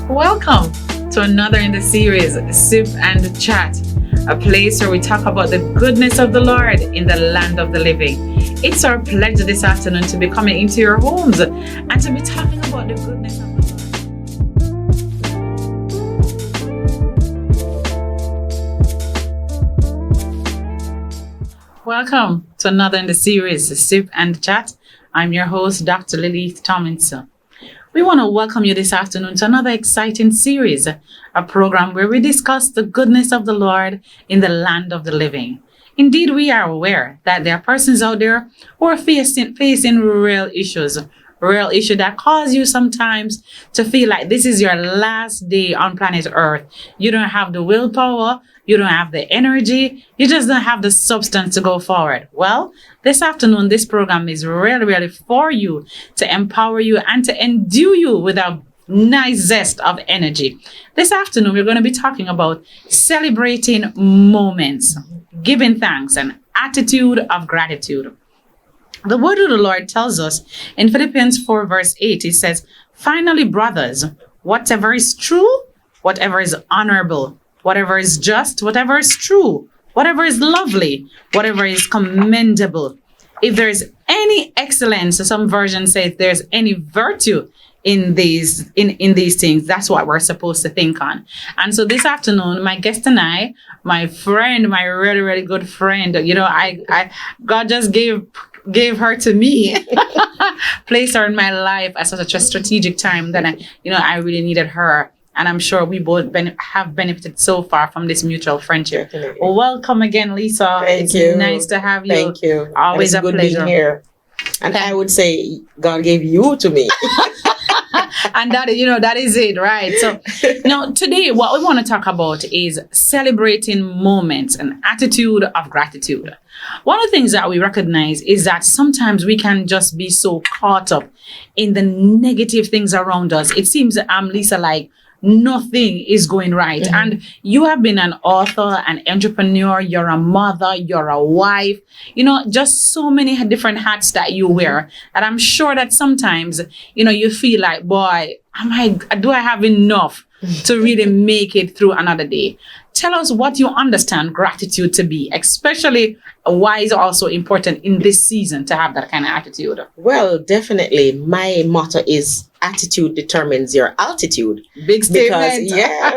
Welcome to another in the series, Sip and Chat, a place where we talk about the goodness of the Lord in the land of the living. It's our pleasure this afternoon to be coming into your homes and to be talking about the goodness of the Lord. Welcome to another in the series, Sip and Chat. I'm your host, Dr. Leleith Tomlinson. We want to welcome you this afternoon to another exciting series, a program where we discuss the goodness of the Lord in the land of the living. Indeed, we are aware that there are persons out there who are facing real issues that cause you sometimes to feel like this is your last day on planet Earth. You don't have the willpower, you don't have the energy, you just don't have the substance to go forward. Well, this afternoon, this program is really for you, to empower you and to endue you with a nice zest of energy. This afternoon, we're going to be talking about celebrating moments, giving thanks, and attitude of gratitude. The word of the Lord tells us in Philippians 4 verse 8, it says, "Finally, brothers, whatever is true, whatever is honorable, whatever is just, whatever is true, whatever is lovely, whatever is commendable, if there's any excellence," some versions say if there's any virtue in these things, that's what we're supposed to think on. And so this afternoon, my guest and I, my friend, my really good friend, I God just gave her to me, placed her in my life at such a strategic time that I really needed her. And I'm sure we both have benefited so far from this mutual friendship. Well, welcome again, Lisa. Thank you. It's nice to have you. Thank you. Always a good pleasure. Being here. And I would say God gave you to me. And that is it, right? So now today, what we want to talk about is celebrating moments and attitude of gratitude. One of the things that we recognize is that sometimes we can just be so caught up in the negative things around us. It seems, Lisa, like nothing is going right. Mm-hmm. And you have been an author, an entrepreneur, you're a mother, you're a wife, just so many different hats that you wear. And I'm sure that sometimes, you feel like, boy, do I have enough to really make it through another day? Tell us what you understand gratitude to be, especially why is also important in this season to have that kind of attitude. Well, definitely. My motto is attitude determines your altitude. Big statement.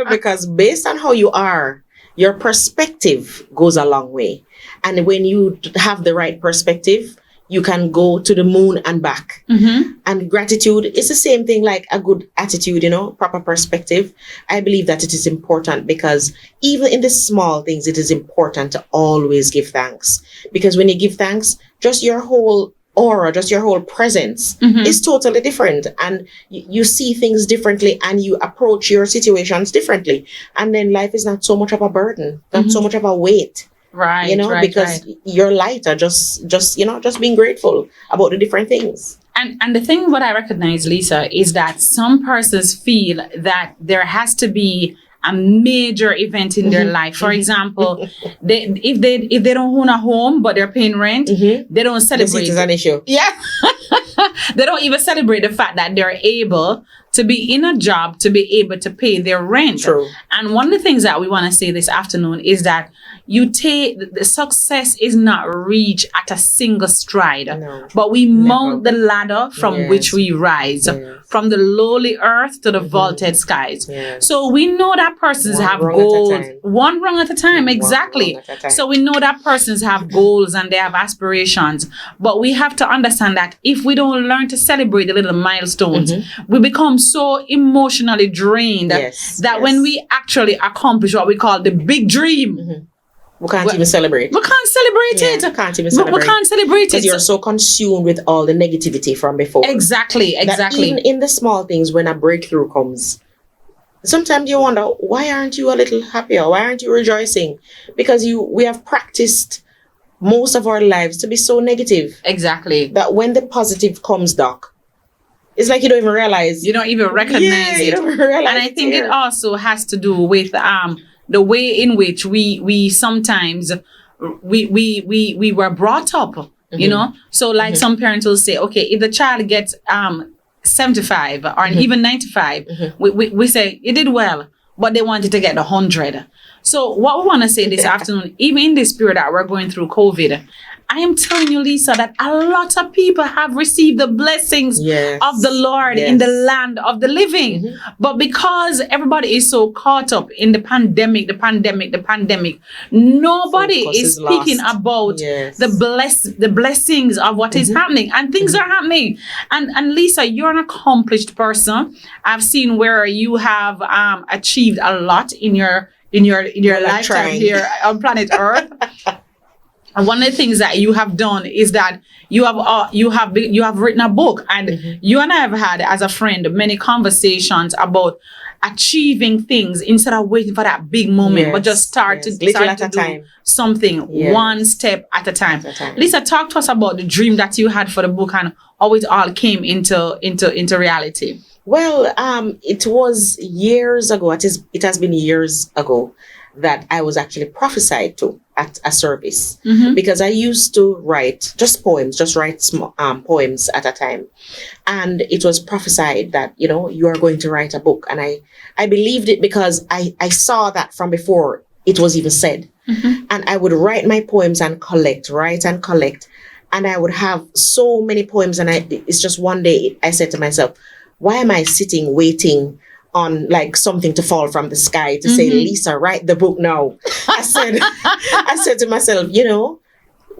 Because based on how you are, your perspective goes a long way. And when you have the right perspective, you can go to the moon and back. Mm-hmm. And gratitude is the same thing like a good attitude, proper perspective. I believe that it is important because even in the small things, it is important to always give thanks. Because when you give thanks, just your whole aura, just your whole presence is totally different. And you see things differently and you approach your situations differently. And then life is not so much of a burden, not so much of a weight. Right, because you're lighter, just being grateful about the different things. And the thing what I recognize, Lisa, is that some persons feel that there has to be a major event in their life. For example, if they don't own a home but they're paying rent, they don't celebrate. This is an issue. Yeah. They don't even celebrate the fact that they're able to be in a job to be able to pay their rent. True. And one of the things that we want to say this afternoon is that the success is not reached at a single stride, but we mount the ladder from which we rise, from the lowly earth to the vaulted skies. Yes. So we know that persons have goals, one rung at a time, exactly. So we know that persons have goals and they have aspirations, but we have to understand that if we don't learn to celebrate the little milestones, we become so emotionally drained that when we actually accomplish what we call the big dream, we can't even celebrate. We can't celebrate it. We can't even celebrate. We can't celebrate it. Because you're so consumed with all the negativity from before. Exactly. That even in the small things, when a breakthrough comes, sometimes you wonder, why aren't you a little happier? Why aren't you rejoicing? Because we have practiced most of our lives to be so negative. Exactly. That when the positive comes, Doc, it's like you don't even realize. You don't even recognize it. You don't even realize. And I think it also has to do with the way in which we sometimes we were brought up, so like some parents will say, okay, if the child gets 75 or even 95, we say you did well, but they wanted to get 100. So what we want to say this afternoon, even in this period that we're going through COVID, I am telling you, Lisa, that a lot of people have received the blessings of the Lord in the land of the living. But because everybody is so caught up in the pandemic, nobody is speaking about the blessings of what is happening. And things are happening. And Lisa, you're an accomplished person. I've seen where you have achieved a lot in your lifetime here on planet Earth. And one of the things that you have done is that you have written a book, and you and I have had, as a friend, many conversations about achieving things instead of waiting for that big moment, but just start to do something one step at a time. Lisa, talk to us about the dream that you had for the book and how it all came into reality. Well, it was years ago. It has been years ago that I was actually prophesied to at a service, because I used to write just poems, poems at a time. And it was prophesied that, you are going to write a book. And I believed it because I saw that from before it was even said. And I would write my poems and write and collect. And I would have so many poems. And it's just one day I said to myself, why am I sitting waiting on like something to fall from the sky to say, Lisa, write the book now? I said to myself,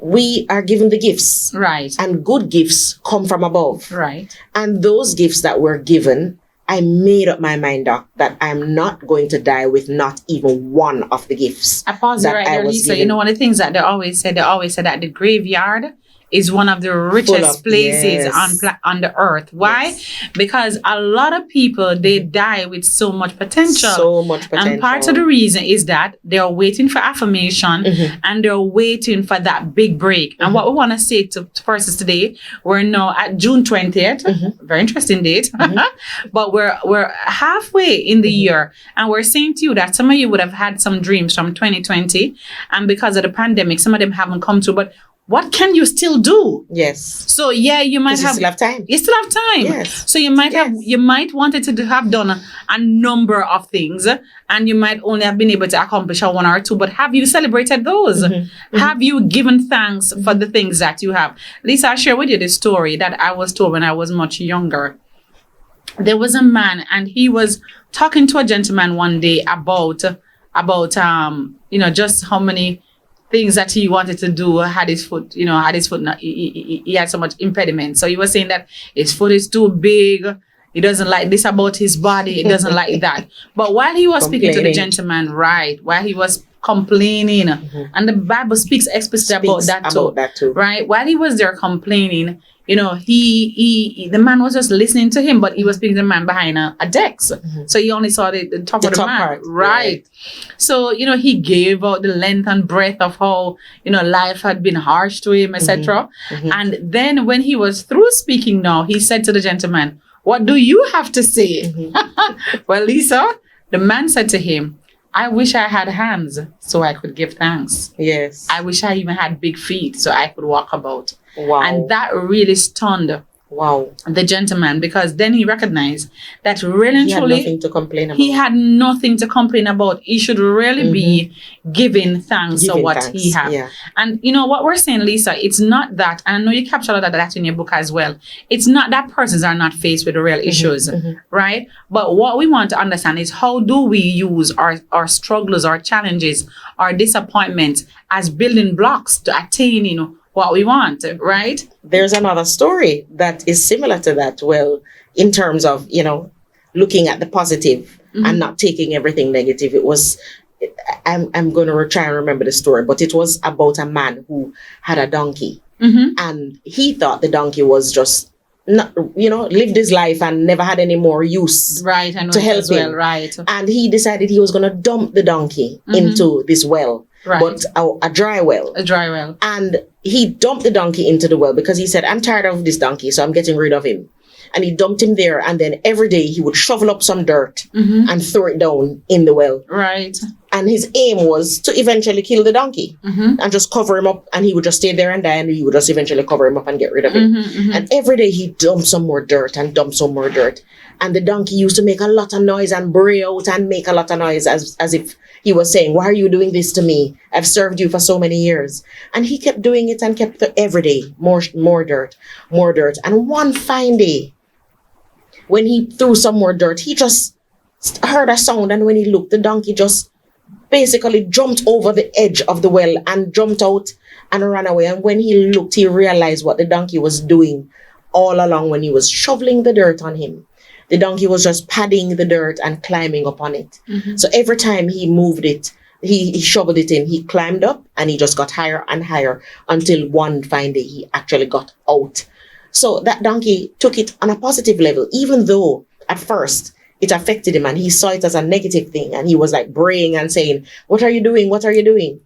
we are given the gifts. Right. And good gifts come from above. Right. And those gifts that were given, I made up my mind up that I'm not going to die with not even one of the gifts. I pause right there, Lisa. Given. One of the things that they always said that the graveyard is one of the richest places on the earth. Why? Yes. Because a lot of people, they die with so much potential. And part of the reason is that they're waiting for affirmation and they're waiting for that big break. And what we want to say to persons today, we're now at June 20th, very interesting date, but we're halfway in the year, and we're saying to you that some of you would have had some dreams from 2020, and because of the pandemic, some of them haven't come true, but what can you still do? Yes. So you might still have time. You still have time. Yes. So you might wanted to have done a number of things, and you might only have been able to accomplish one or two, but have you celebrated those? Have you given thanks for the things that you have? Lisa, I'll share with you the story that I was told when I was much younger. There was a man, and he was talking to a gentleman one day about just how many things that he wanted to do, had his foot, he had so much impediment. So he was saying that his foot is too big. He doesn't like this about his body. He doesn't like that. But while he was speaking to the gentleman, while he was complaining, and the Bible speaks explicitly about that too, right? While he was there complaining, the man was just listening to him, but he was speaking to the man behind a desk. So he only saw the top of the man. Part, right. So, he gave out the length and breadth of how, life had been harsh to him, etc. And then when he was through speaking now, he said to the gentleman, "What do you have to say?" Well, Lisa, the man said to him, "I wish I had hands so I could give thanks. Yes. I wish I even had big feet so I could walk about." Wow. And that really stunned the gentleman, because then he recognized that really he had nothing to complain about. He had nothing to complain about. He should really be giving thanks for what he had. Yeah. And what we're saying, Lisa, it's not that, and I know you captured all that in your book as well. It's not that persons are not faced with the real issues, right? But what we want to understand is, how do we use our struggles, our challenges, our disappointments as building blocks to attain, what we want, right? There's another story that is similar to that. Well, in terms of, looking at the positive and not taking everything negative. It was, I'm going to try and remember the story, but it was about a man who had a donkey. And he thought the donkey was just, lived his life and never had any more use to help him. Well, right. And he decided he was going to dump the donkey into this well. Right. But a dry well. A dry well. And he dumped the donkey into the well because he said, "I'm tired of this donkey, so I'm getting rid of him." And he dumped him there. And then every day he would shovel up some dirt and throw it down in the well. Right. And his aim was to eventually kill the donkey and just cover him up, and he would just stay there and die, and he would just eventually cover him up and get rid of it. And every day he dumped some more dirt and dumped some more dirt. And the donkey used to make a lot of noise and bray out and make a lot of noise as if he was saying, why are you doing this to me? I've served you for so many years. And he kept doing it and kept every day, more dirt, more dirt. And one fine day, when he threw some more dirt, he just heard a sound. And when he looked, the donkey just basically jumped over the edge of the well and jumped out and ran away. And when he looked, he realized what the donkey was doing all along when he was shoveling the dirt on him. The donkey was just padding the dirt and climbing up on it. So every time he moved it, he shoveled it in, he climbed up and he just got higher and higher until one fine day he actually got out. So that donkey took it on a positive level, even though at first it affected him and he saw it as a negative thing. And he was like braying and saying, what are you doing? What are you doing?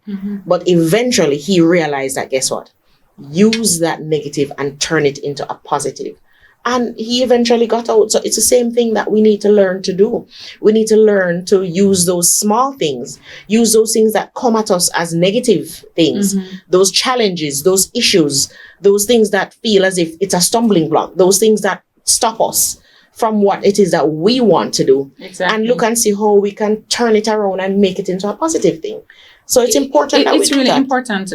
But eventually he realized that, guess what? Use that negative and turn it into a positive. And he eventually got out. So it's the same thing that we need to learn to do. We need to learn to use those small things, use those things that come at us as negative things, those challenges, those issues, those things that feel as if it's a stumbling block, those things that stop us from what it is that we want to do. And look and see how we can turn it around and make it into a positive thing. So it's important that we do that. It's really important,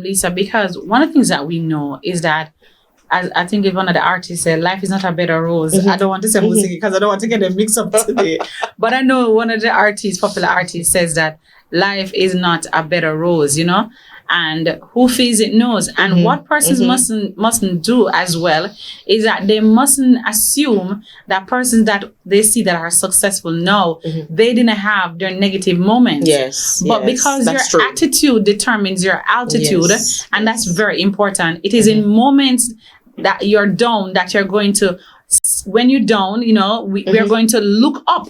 Lisa, because one of the things that we know is that, as I think if one of the artists said, life is not a bed of roses. I don't want to say music because I don't want to get them mixed up today. But I know one of the popular artists says that life is not a bed of roses, and who feels it knows. And what persons mustn't do as well is that they mustn't assume that persons that they see that are successful now, they didn't have their negative moments. But because your attitude determines your altitude, and that's very important. It is in moments that you're down that you're going to, when you're down, we are going to look up.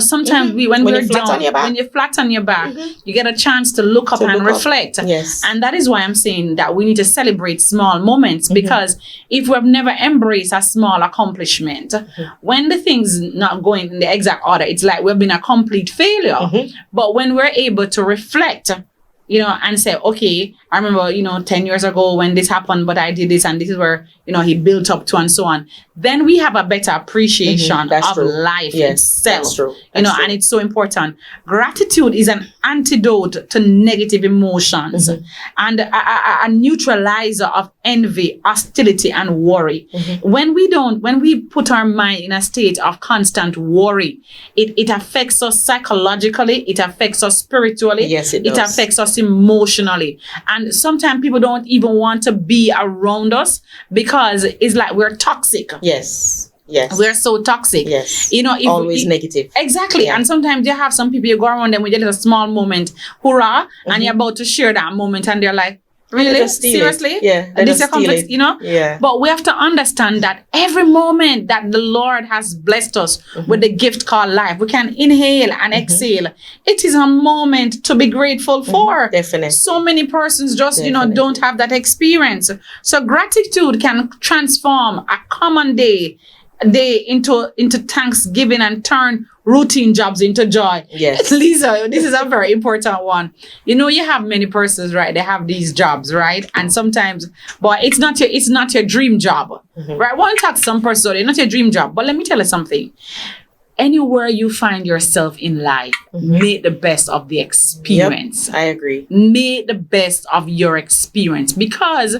Sometimes when we're down, when you're flat on your back, you get a chance to look up and reflect. And that is why I'm saying that we need to celebrate small moments, because if we've never embraced a small accomplishment, when the thing's not going in the exact order, it's like we've been a complete failure. But when we're able to reflect, and say, okay, I remember, 10 years ago when this happened, but I did this and this is where, he built up to and so on. Then we have a better appreciation of life itself. And it's so important. Gratitude is an antidote to negative emotions and a neutralizer of envy, hostility, and worry. When we put our mind in a state of constant worry, it affects us psychologically, it affects us spiritually, it affects us emotionally. And sometimes people don't even want to be around us because it's like we're toxic. Yes. We're so toxic. Always negative. Exactly. And sometimes you have some people, you go around them with a small moment, hurrah, and you're about to share that moment and they're like, really? Seriously? This is complex, But we have to understand that every moment that the Lord has blessed us with the gift called life, we can inhale and exhale. It is a moment to be grateful for. Definitely. So many persons just, don't have that experience. So gratitude can transform a common day into thanksgiving and turn routine jobs into joy. Lisa, this is a very important one. You have many persons, right? They have these jobs, right? And sometimes, but it's not your dream job, right? I want to talk to some person, it's not your dream job. But let me tell you something. Anywhere you find yourself in life, make the best of the experience. I agree. Make the best of your experience, because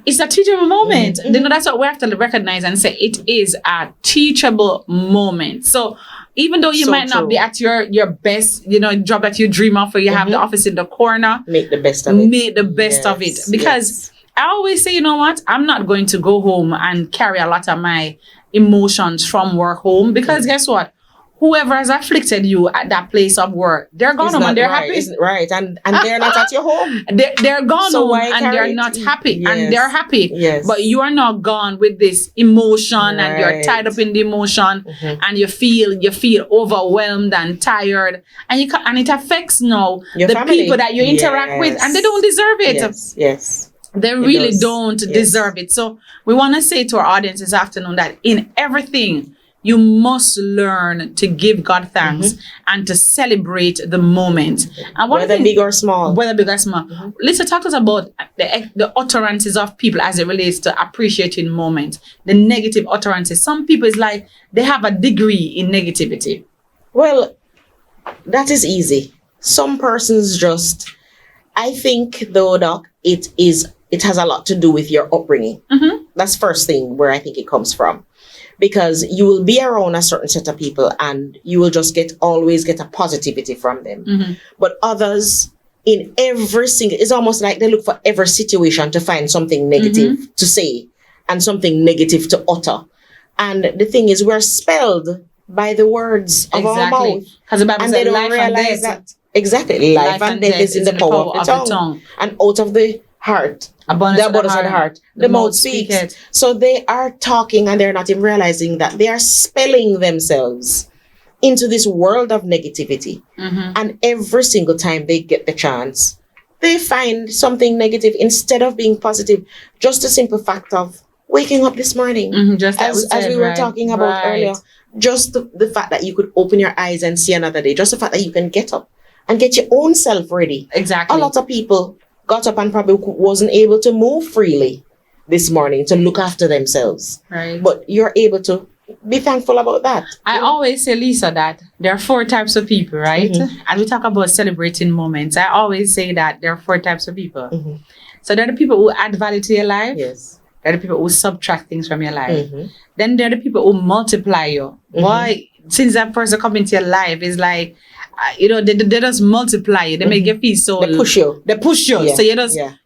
it's a teachable moment. That's what we have to recognize and say it is a teachable moment. So even though you might not be at your best, job that you dream of, or you have the office in the corner, make the best of it. Make the best of it. Because I always say, I'm not going to go home and carry a lot of my emotions from work home, because guess what? Whoever has afflicted you at that place of work, they're gone home and they're happy. Right. And they're not at your home. They're gone home and they're not happy. And they're happy. But you are not gone with this emotion and you're tied up in the emotion and you feel overwhelmed and tired. And it affects now the family. People that you interact with, and they don't deserve it. They really don't deserve it. So we want to say to our audience this afternoon that in everything, you must learn to give God thanks and to celebrate the moment. And whether big or small. Whether big or small. Lisa, talk to us about the utterances of people as it relates to appreciating moment, the negative utterances. Some people, it's like they have a degree in negativity. Well, that is easy. Some persons just, I think though, Doc, it has a lot to do with your upbringing. That's first thing where I think it comes from. Because you will be around a certain set of people and you will just always get a positivity from them. But others, in every single, it's almost like they look for every situation to find something negative to say and something negative to utter. And the thing is, we're spelled by the words of our mouth. Because the Bible and says they don't life realize and death. that. Exactly. Life and death is in the power of the tongue. And out of the heart, the abundance of the heart, the mouth speaks. So they are talking and they're not even realizing that they are spelling themselves into this world of negativity. And every single time they get the chance, they find something negative instead of being positive. Just the simple fact of waking up this morning, just as we were talking about earlier. Just the fact that you could open your eyes and see another day. Just the fact that you can get up and get your own self ready. Exactly. A lot of people got up and probably wasn't able to move freely this morning to look after themselves. Right. But you're able to be thankful about that. I always say, Lisa, that there are 4 types of people, right? And we talk about celebrating moments. I always say that there are 4 types of people. So there are the people who add value to your life. Yes. There are the people who subtract things from your life. Then there are the people who multiply you. Why? Since that person come into your life, it's like, they just multiply you. They make you feel so... They push you. Yeah. So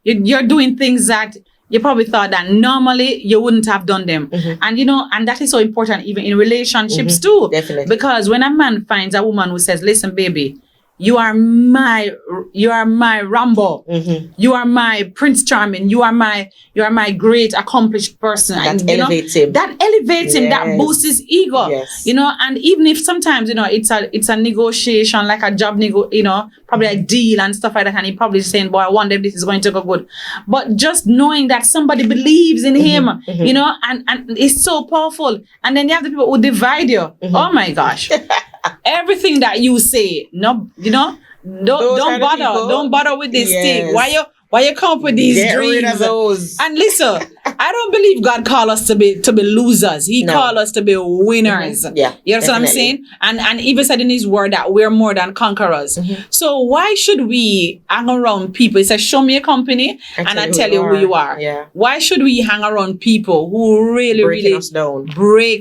you're doing things that you probably thought that normally you wouldn't have done them. And and that is so important even in relationships too. Definitely. Because when a man finds a woman who says, listen, baby, you are my Rambo. You are my Prince Charming. You are my great accomplished person. That elevates him. That elevates him. That boosts his ego. Yes. And even if sometimes it's a negotiation, like a job probably a deal and stuff like that, and he probably saying, boy, I wonder if this is going to go good. But just knowing that somebody believes in him, and it's so powerful. And then you have the people who divide you. Oh my gosh. Everything that you say, don't bother with this thing. Why you come up with these dreams? Rid of those. And listen, I don't believe God called us to be losers. He called us to be winners. Yeah, you know what I'm saying? And even said in his word that we're more than conquerors. So why should we hang around people? He says, show me a company and I tell you who you are. Yeah. Why should we hang around people who really break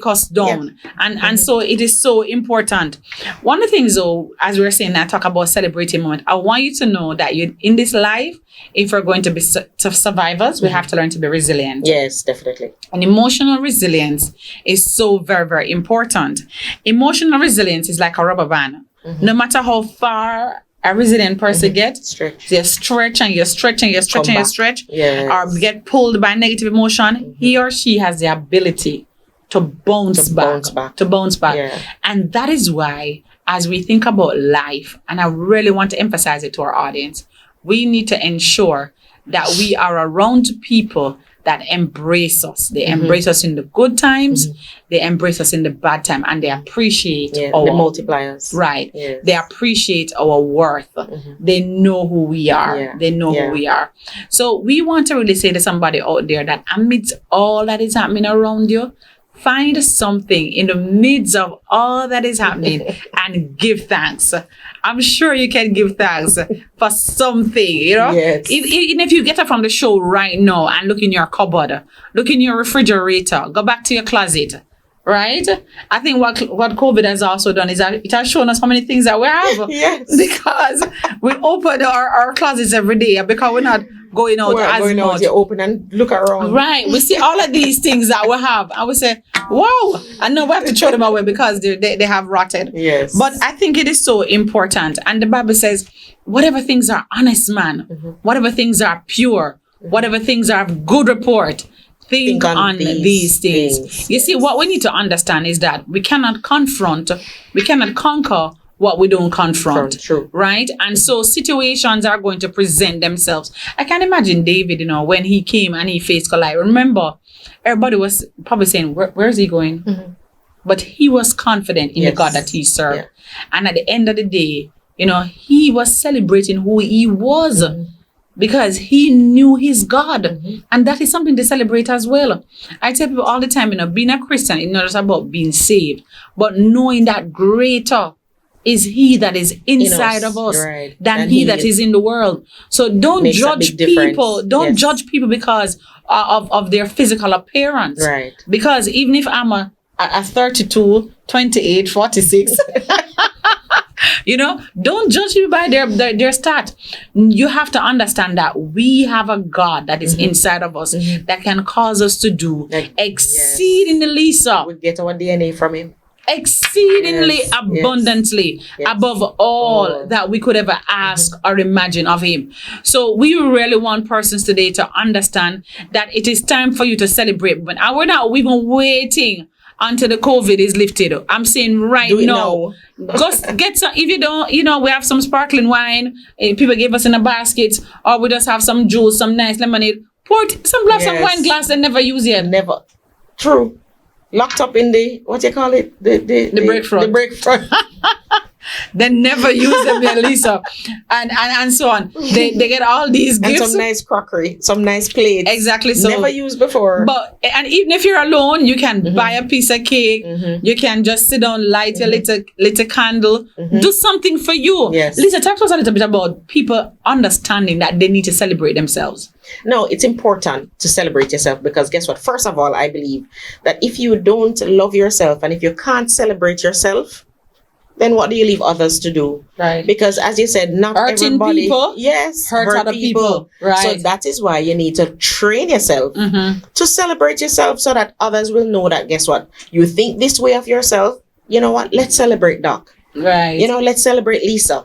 us down? Yeah. And so it is so important. One of the things though, as we were saying, I talk about celebrating moment. I want you to know that you in this life, if we're going to be survivors, we have to learn to be resilient. Yes, definitely. And emotional resilience is so very, very important. Emotional resilience is like a rubber band. No matter how far a resilient person gets, they stretch and you stretch and you stretch and you stretch, or get pulled by negative emotion, he or she has the ability to bounce back. Yeah. And that is why, as we think about life, and I really want to emphasize it to our audience, we need to ensure that we are around people that embrace us. They embrace us in the good times. They embrace us in the bad time, and they appreciate the multipliers. Right. Yes. They appreciate our worth. They know who we are. Yeah. They know who we are. So we want to really say to somebody out there that amidst all that is happening around you, find something in the midst of all that is happening and give thanks. I'm sure you can give thanks for something, Yes. Even if you get up from the show right now and look in your cupboard, look in your refrigerator, go back to your closet, right? I think what COVID has also done is that it has shown us how many things that we have. Yes. Because we open our closets every day because we're not going out as much. You open and look around. Right. We see all of these things that we have and we say, wow. And now we have to throw them away because they have rotted. Yes. But I think it is so important. And the Bible says, whatever things are honest, man, whatever things are pure, whatever things are of good report, think on these things. You see, what we need to understand is that we cannot conquer what we don't confront. True. Right? And so situations are going to present themselves. I can imagine David, when he came and he faced Goliath. Remember, everybody was probably saying, where is he going? but he was confident in the Yes. God that he served. Yeah. And at the end of the day, he was celebrating who he was because he knew his God. And that is something to celebrate as well. I tell people all the time, being a Christian is not just about being saved, but knowing that greater is he that is inside of us right, than he that is in the world. So don't Makes a judge big difference. people. Don't Yes. judge people because of their physical appearance. Right. Because even if I'm a 32, 28, 46, don't judge people by their stat. You have to understand that we have a God that is inside of us that can cause us to do exceedingly, Lisa. We get our DNA from him. Exceedingly Yes, abundantly yes. above all that we could ever ask or imagine of him. So we really want persons today to understand that it is time for you to celebrate. But we're not even waiting until the COVID is lifted. I'm saying right Do it now. Just get some. If you don't, we have some sparkling wine. People give us in a basket, or we just have some juice, some nice lemonade. Pour some Yes. wine glass they never use yet. Never. True. Locked up in the, what you call it? The break front. The break front. They never use them, Lisa, and so on. They get all these And gifts. some nice crockery, some nice plates. Exactly. So Never used before. and even if you're alone, you can buy a piece of cake. You can just sit down, light your little candle, do something for you. Yes. Lisa, talk to us a little bit about people understanding that they need to celebrate themselves. No, it's important to celebrate yourself because guess what? First of all, I believe that if you don't love yourself and if you can't celebrate yourself, then what do you leave others to do? Right. Because as you said, not Hurting everybody people hurt other people. Right. So that is why you need to train yourself to celebrate yourself so that others will know that guess what? You think this way of yourself. You know what? Let's celebrate Doc. Right. Let's celebrate Lisa.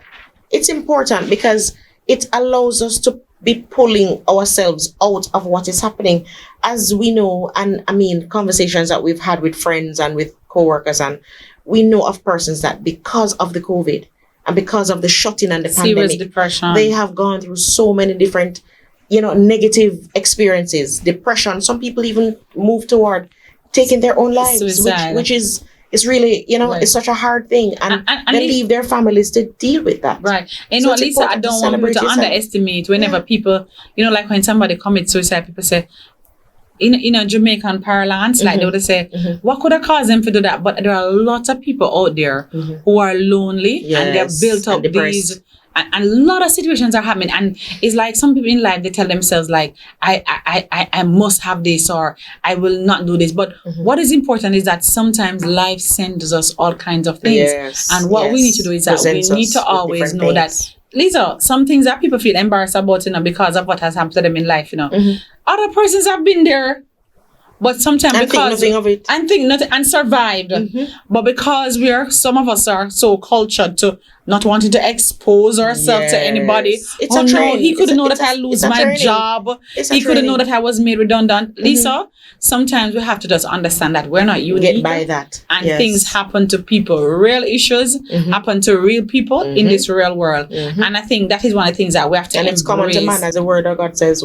It's important because it allows us to be pulling ourselves out of what is happening. As we know, and I mean, conversations that we've had with friends and with co-workers, and we know of persons that because of the COVID and because of the shutting and the Serious pandemic, depression. they have gone through so many different, negative experiences, depression. Some people even move toward taking their own lives, Suicide. which is really, Right. it's such a hard thing. And And they leave their families to deal with that. Right. So it's Lisa, I important to don't want people celebrate to yourself. underestimate whenever people, like when somebody commits suicide, people say, in a Jamaican parlance, like they would say, what could have caused them to do that? But there are lots of people out there who are lonely and they're Yes, built up and depressed. these. And a lot of situations are happening, and it's like some people in life, they tell themselves like, I must have this, or I will not do this. But what is important is that sometimes life sends us all kinds of things, Yes, and what we yes. need to do is that Presents we need us to with always different know things. that, Lisa, some things that people feel embarrassed about, because of what has happened to them in life, Other persons have been there, but sometimes And think because nothing of it. and think nothing and survived, but because some of us are so cultured to not wanting to expose ourselves to anybody. Yes. It's Oh a no, training. he couldn't know It's that a- I lose it's a my training. job. It's a He couldn't know training. that I was made redundant. Lisa, sometimes we have to just understand that we're not unique. Get by that. And Yes. things happen to people. Real issues happen to real people in this real world. And I think that is one of the things that we have to And it's common to embrace. man, as the word of God says.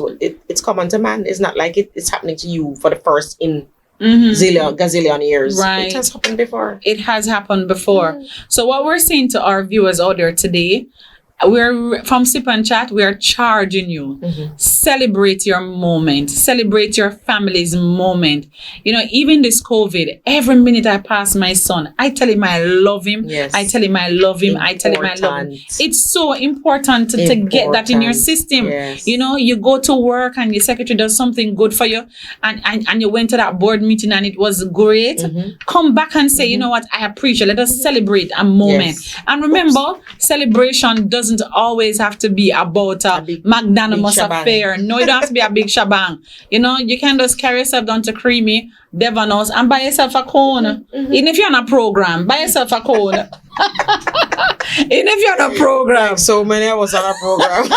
It's common to man. It's not like it's happening to you for the first in gazillion years. Right. It has happened before. It has happened before. So what we're saying to our viewers out there today, we're from Sip and Chat, we are charging you. Celebrate your moment. Celebrate your family's moment. Even this COVID, every minute I pass my son, I tell him I love him. Yes. I tell him I love him. I tell him I love him. Important. It's so important to get that in your Important. system. Yes. You go to work and your secretary does something good for you, and you went to that board meeting and it was great. Come back and say, you know what, I appreciate. Let us celebrate a moment. Yes. And remember, celebration doesn't always have to be about a big magnanimous shebang. affair. No, it don't have to be a big shabang. You can just carry yourself down to Creamy, Devon House, and buy yourself a cone. Even if you're on a program, buy yourself a cone. Even if you're on a program. So many of us on a program.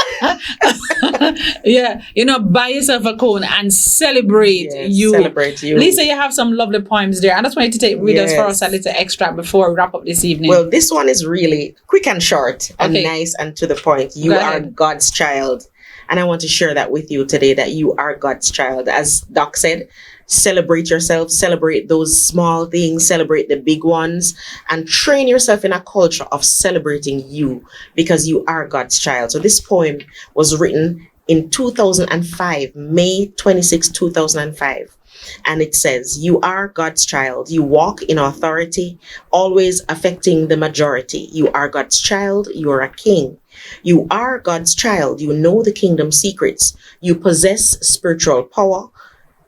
Yeah, buy yourself a cone and celebrate Yes, you. celebrate you. Lisa, you have some lovely poems there. I just wanted to read us for Yes. us a little extract before we wrap up this evening. Well, this one is really quick and short and Okay. nice and to the point. You Go are ahead. God's child. And I want to share that with you today, that you are God's child. As Doc said, celebrate yourself, celebrate those small things, celebrate the big ones, and train yourself in a culture of celebrating you, because you are God's child. So this poem was written in 2005, May 26, 2005. And it says, you are God's child. You walk in authority, always affecting the majority. You are God's child. You are a king. You are God's child. You know the kingdom secrets. You possess spiritual power,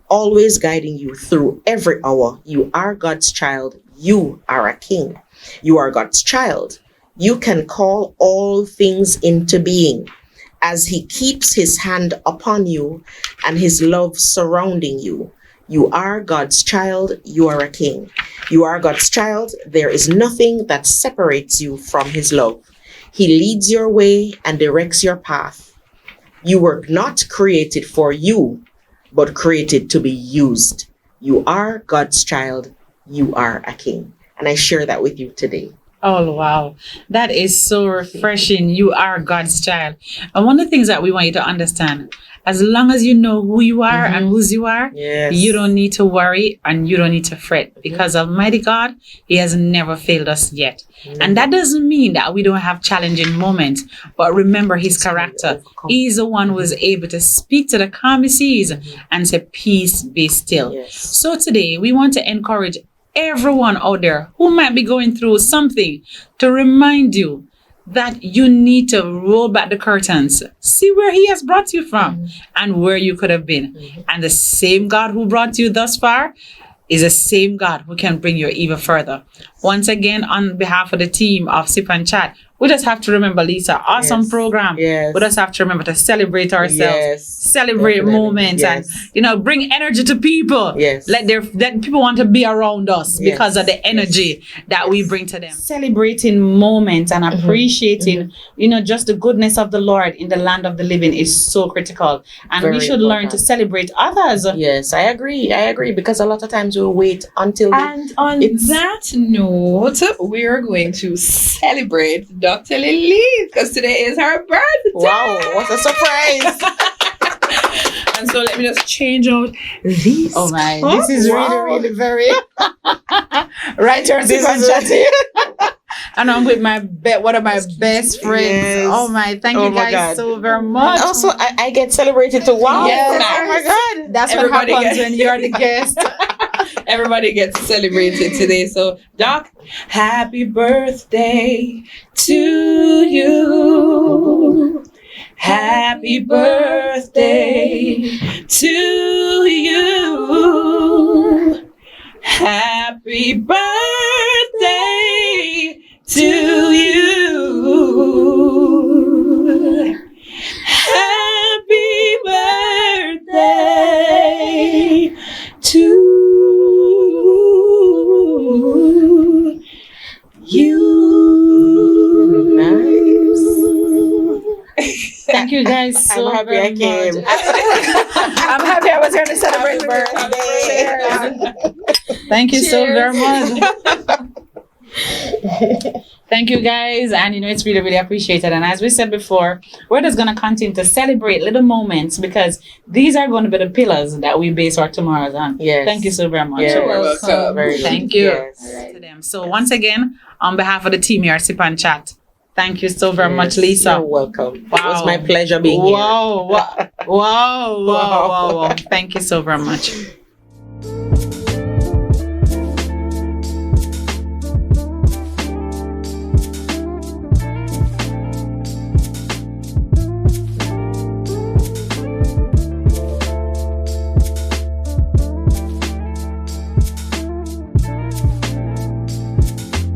always guiding you through every hour. You are God's child. You are a king. You are God's child. You can call all things into being as he keeps his hand upon you and his love surrounding you. You are God's child. You are a king. You are God's child. There is nothing that separates you from his love. He leads your way and directs your path. You were not created for you, but created to be used. You are God's child. You are a king. And I share that with you today. Oh, wow. That is so refreshing. You are God's child. And one of the things that we want you to understand, as long as you know who you are and whose you are, you don't need to worry and you don't need to fret, because Almighty God, he has never failed us yet. And that doesn't mean that we don't have challenging moments, but remember his character. He's the one who is able to speak to the calm seas and say, peace, be still. So today we want to encourage everyone out there who might be going through something to remind you that you need to roll back the curtains, see where he has brought you from and where you could have been. And the same God who brought you thus far is the same God who can bring you even further. Once again, on behalf of the team of Sip and Chat, we just have to remember, Lisa, awesome program. We just have to remember to celebrate ourselves, celebrate moments, and bring energy to people. Let people want to be around us because of the energy that we bring to them. Celebrating moments and appreciating, just the goodness of the Lord in the land of the living is so critical. And we should learn to celebrate others. Yes, I agree, because a lot of times we wait until And on that note, we are going to celebrate Dr. Leleith, because today is her birthday. Wow, what a surprise. And so let me just change out this. Oh my, this is really very right here, Sip and Chat. And I'm with one of my best friends. Oh my, thank you guys so very much. Also, I get celebrated too. Wow. Yes. Oh my God. That's Everybody what happens when you're the guest. Everybody gets celebrated today. So, Doc, happy birthday to you. Happy birthday to you. Happy birthday to you. Happy birthday to you. Nice. Thank you guys so I'm happy very I came. much. I'm happy I was here to celebrate birthday. Thank you so very much. Thank you guys, and it's really appreciated. And as we said before, we're just going to continue to celebrate little moments, because these are going to be the pillars that we base our tomorrows on. Thank you so very much. You're welcome. Thank you to them. So once again, on behalf of the team here at Sip and Chat, thank you so very much, Lisa. You're welcome. Wow. It was my pleasure being here. Wow. Thank you so very much.